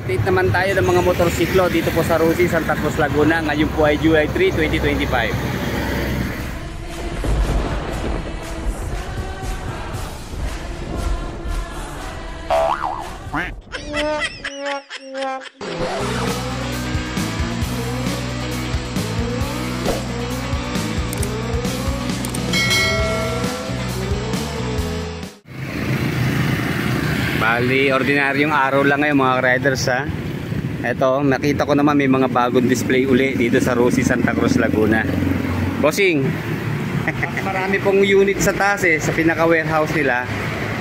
Update naman tayo ng mga motorsiklo dito po sa Rosie, Santa Cruz, Laguna. Ngayon po ay July 3, 2025. Bali, ordinaryong araw lang ngayon mga riders ha. Eto, nakita ko naman may mga bagong display uli dito sa Rosie, Santa Cruz, Laguna. Bossing, marami pong unit sa taas sa pinaka warehouse nila.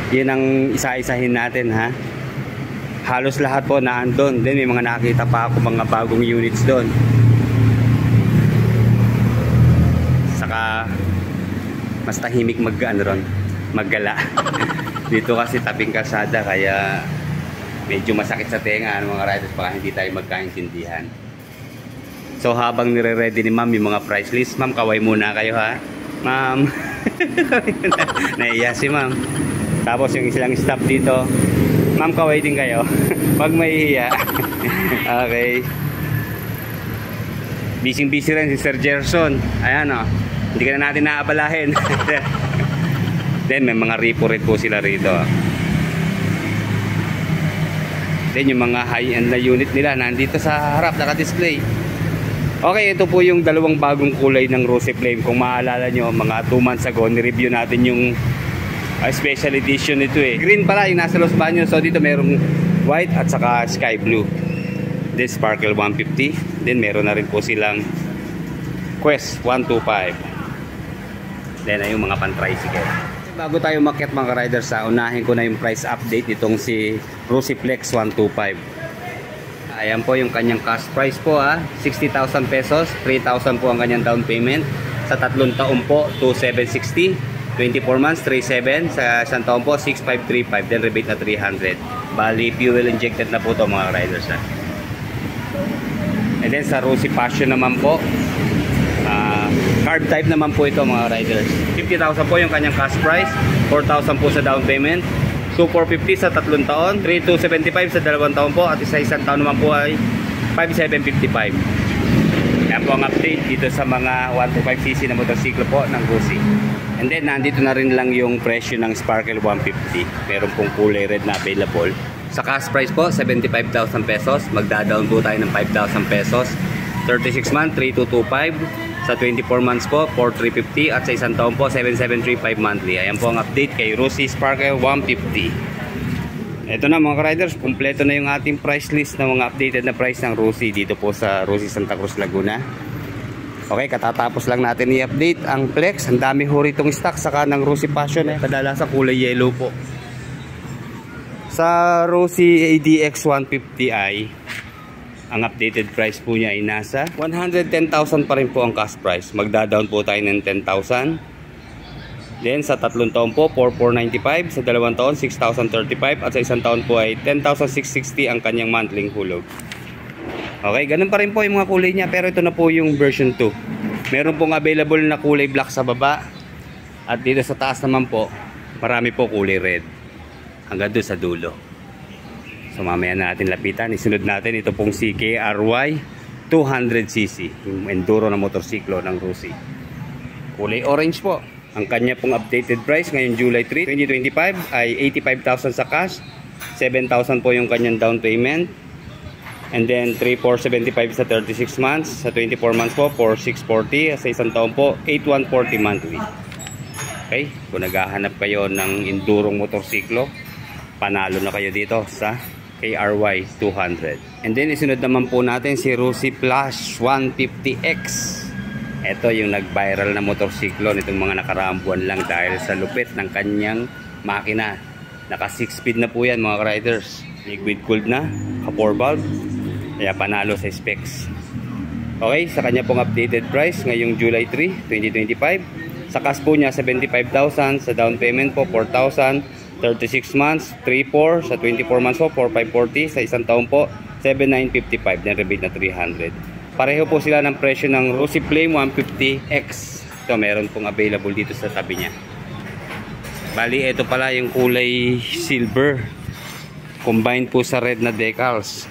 Yun ang isa-isahin natin ha. Halos lahat po na andon. Then may mga nakita pa ako mga bagong units doon. Saka mas tahimik maggala. Dito kasi tabing kalsada kaya medyo masakit sa tenga mga riders, baka hindi tayo magkaintindihan. So habang nire-ready ni ma'am yung mga price list, ma'am kaway muna kayo ha. Ma'am. Naiya si ma'am. Tapos yung isilang staff dito, ma'am kaway din kayo. Pag mahihiya. Okay. Busy rin si Sir Gerson. Ayan o. Hindi ka na natin naabalahin. Then may mga repo rate po sila rito. Then yung mga high-end na unit nila nandito sa harap naka-display. Okay, ito po yung dalawang bagong kulay ng Rosie Flame. Kung maalala nyo, mga 2 months ago ni-review natin yung special edition nito Green pala yung nasa Los Baños. So dito merong white at saka sky blue. Then Sparkle 150. Then meron na rin po silang Quest 125. Then ay yung mga pan-tricycle. Bago tayo umakyat mga riders, unahin ko na yung price update nitong si Rosie Flex 125. Ayan po yung kanyang cash price po 60,000 pesos, 3,000 po ang kanyang down payment. Sa 3 taon po 2,760, 24 months 3,700, sa 1 taon po 6,535, then rebate na 300. Bali fuel injected na po to mga riders And then sa Rosie Passion naman po, carb type naman po ito mga riders. 50,000 po yung kanyang cash price, 4,000 po sa down payment. So 450 sa 3 taon, 3,275 sa 2 taon po, at sa 1 taon naman po ay 5,755. Yan po ang update dito sa mga 125cc na motorsiklo po ng Rosie. And then nandito na rin lang yung presyo ng Sparkle 150. Meron pong kulay red na available. Sa cash price po 75,000 pesos, magda-down po tayo ng 5,000 pesos. 36 months 3,225. Sa 24 months po, 4,350, at sa 1 taon po, 7,735 monthly. Ayan po ang update kay Rosie Sparkle 150. Ito na mga riders, kumpleto na yung ating price list ng mga updated na price ng Rosie dito po sa Rosie, Santa Cruz, Laguna. Okay, katatapos lang natin i-update ang Flex. Ang dami ho ritong stock saka ng Rosie Passion kadalasan kulay yellow po. Sa Rosie ADX 150i, ang updated price po niya ay nasa 110,000 pa rin po ang cash price. Magda-down po tayo ng 10,000. Then sa 3 taon po 4,495, sa 2 taon 6,035, at sa 1 taon po ay 10,660 ang kanyang monthly hulog. Okay, ganun pa rin po yung mga kulay niya, pero ito na po yung version 2. Meron pong available na kulay black sa baba, at dito sa taas naman po marami po kulay red hanggang doon sa dulo. So mamaya natin lapitan. Isunod natin ito pong CKRY 200cc, yung enduro na motorsiklo ng Rosie. Kulay orange po. Ang kanya pong updated price ngayon July 3, 2025 ay 85,000 sa cash, 7,000 po yung kanyang down payment, and then 3,475 sa 36 months, sa 24 months po 4,640, sa 1 taon po 8,140 monthly. Okay, kung naghahanap kayo ng endurong motorsiklo, panalo na kayo dito sa KRY 200. And then isunod naman po natin si Rosie Flash 150X. Ito yung nag-viral na motorsiklo nitong mga nakaraang buwan lang dahil sa lupit ng kanyang makina. Naka 6 speed na po yan mga riders. Liquid cooled na, ka 4 valve. Kaya panalo sa specs. Okay, sa kanya pong updated price ngayong July 3, 2025. Sa cash po niya 75,000, sa down payment po 4,000. 36 months, 3,400, sa 24 months po, 4,540, sa 1 taon po, 7,955, then rebate na 300. Pareho po sila ng presyo ng Rosie Flame 150X. Ito, meron pong available dito sa tabi niya. Bali, ito pala yung kulay silver. Combined po sa red na decals.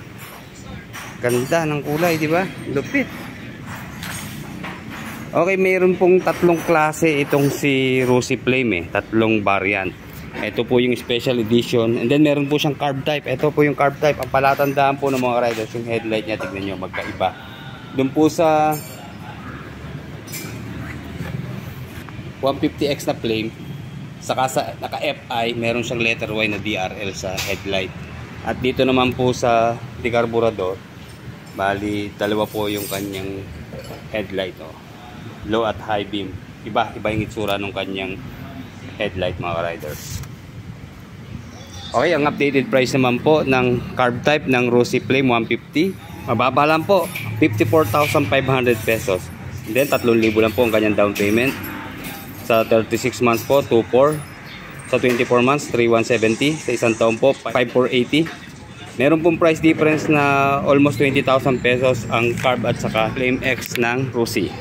Ganda ng kulay, di ba? Lupit. Okay, mayroon pong tatlong klase itong si Rosy Flame eh. Tatlong variant. Ito po yung special edition. And then meron po siyang carb type. Ito po yung carb type. Ang palatandaan po ng mga riders, yung headlight niya, tignan nyo, magkaiba. Doon po sa 150X na flame, saka sa naka-FI, meron siyang letter Y na DRL sa headlight. At dito naman po sa decarburador, bali dalawa po yung kanyang headlight. Oh. Low at high beam. Iba yung itsura ng kanyang headlight, mga riders. Okay, ang updated price naman po ng carb type ng Rosy Flame 150. Mababa lang po, 54,500 pesos. And then 3,000 lang po ang kanyang down payment. Sa 36 months po, 2,400. Sa 24 months, 3,170. Sa isang taon po, 5,480. Meron pong price difference na almost 20,000 pesos ang carb at saka Flame X ng Rosy.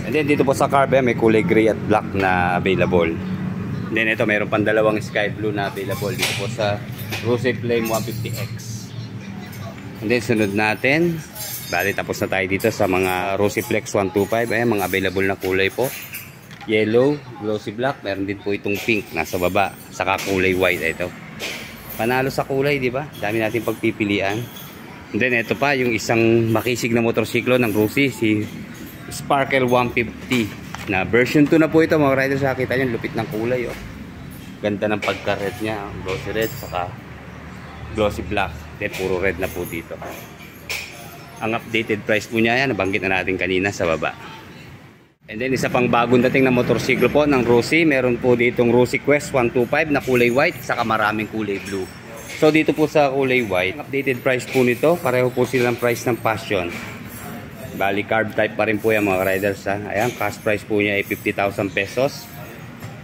And then dito po sa carb, may kulay gray at black na available. And then ito, meron pang dalawang sky blue na available dito po sa Rosy Flame 150X. And then sunod natin, bali tapos na tayo dito sa mga Rosy Flex 125. Ayan, mga available na kulay po. Yellow, glossy black, meron din po itong pink nasa baba, saka kulay white. Ito, panalo sa kulay, di ba? Dami natin pagpipilian. And then ito pa, yung isang makisig na motorsiklo ng Rosy, si Sparkle 150 na version 2 na po ito, mga riders. Nakita nyo, lupit ng kulay. Oh. Ganda ng pagka-red niya, glossy red, saka glossy black. Then puro red na po dito. Ang updated price po niya yan, nabanggit na natin kanina sa baba. And then isa pang bagong dating na motorsiklo po ng Rosy, meron po ditong Rosy Quest 125 na kulay white, saka maraming kulay blue. So dito po sa kulay white, ang updated price po nito, pareho po silang price ng Passion. Bali carb type pa rin po yan, mga riders. Ha? Ayan, cash price po niya ay 50,000 pesos.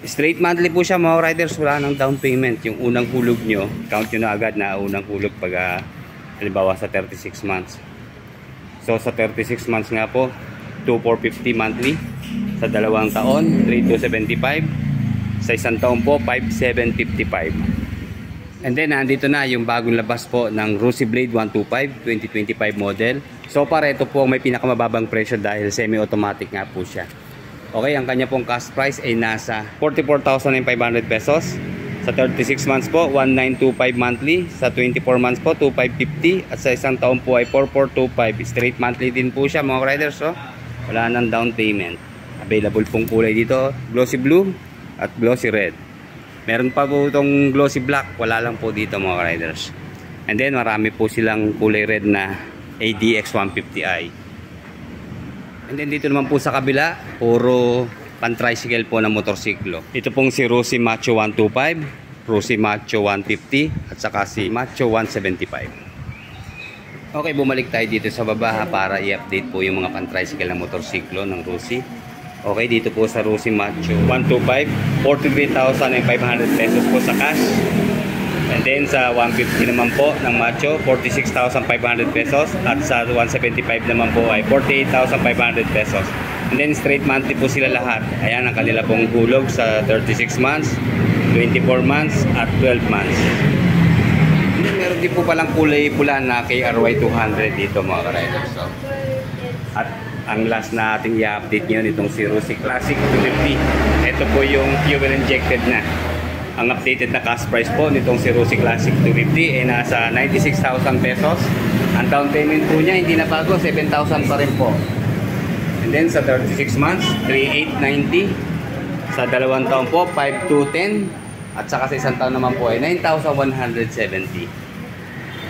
Straight monthly po siya, mga riders. Wala nang down payment. Yung unang hulog nyo, count nyo na agad na unang hulog pag halimbawa sa 36 months. So sa 36 months nga po, 2,450 monthly. Sa 2 taon, 3,275. Sa isang taon po, 5,755. And then nandito na yung bagong labas po ng Rosy Blade 125 2025 model. So para ito po may pinakamababang presyo dahil semi-automatic nga po siya. Okay, ang kanya pong cash price ay nasa 44,500 pesos. Sa 36 months po, 1,925 monthly. Sa 24 months po, 2,550. At sa isang taon po ay 4,425. Straight monthly din po siya, mga riders. So, wala nang down payment. Available pong kulay dito, glossy blue at glossy red. Meron pa po itong glossy black, wala lang po dito, mga riders. And then marami po silang kulay red na ADX 150i. And then dito naman po sa kabila, puro pan-tricycle po na motorsiklo. Ito pong si Rosy Macho 125, Rosy Macho 150 at saka si Macho 175. Okay, bumalik tayo dito sa baba para i-update po yung mga pan-tricycle na motorsiklo ng Rosy. Okay, dito po sa Rosy Macho 125, 43,500 pesos po sa cash. And then sa 150 naman po ng Macho, 46,500 pesos. At sa 175 naman po ay 48,500 pesos. And then straight monthly po sila lahat. Ayan ang kanila pong hulog sa 36 months, 24 months at 12 months. And then meron din po palang kulay pula na KRY 200 dito, mga riders. So, at ang last na ating i-update ngayon itong si Rosy Classic 250. Ito po yung fuel injected na. Ang updated na cash price po nitong si Rosy Classic 250 ay nasa 96,000 pesos. Ang down payment po niya hindi na bago, 7,000 pa rin po. And then sa 36 months, 3,890. Sa 2 taon po, 5,210. At saka sa isang taon naman po ay 9,170.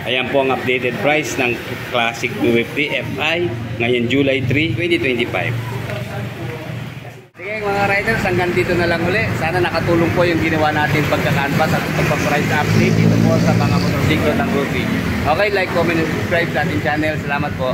Ayan po ang updated price ng Classic 250 FI ngayon July 3, 2025. Sige mga riders, hanggang dito na lang uli. Sana nakatulong po yung ginawa natin pagka-canvas at pagpa-price update dito po sa mga motorsiklo ng Rosy. Okay, like, comment, and subscribe sa ating channel. Salamat po.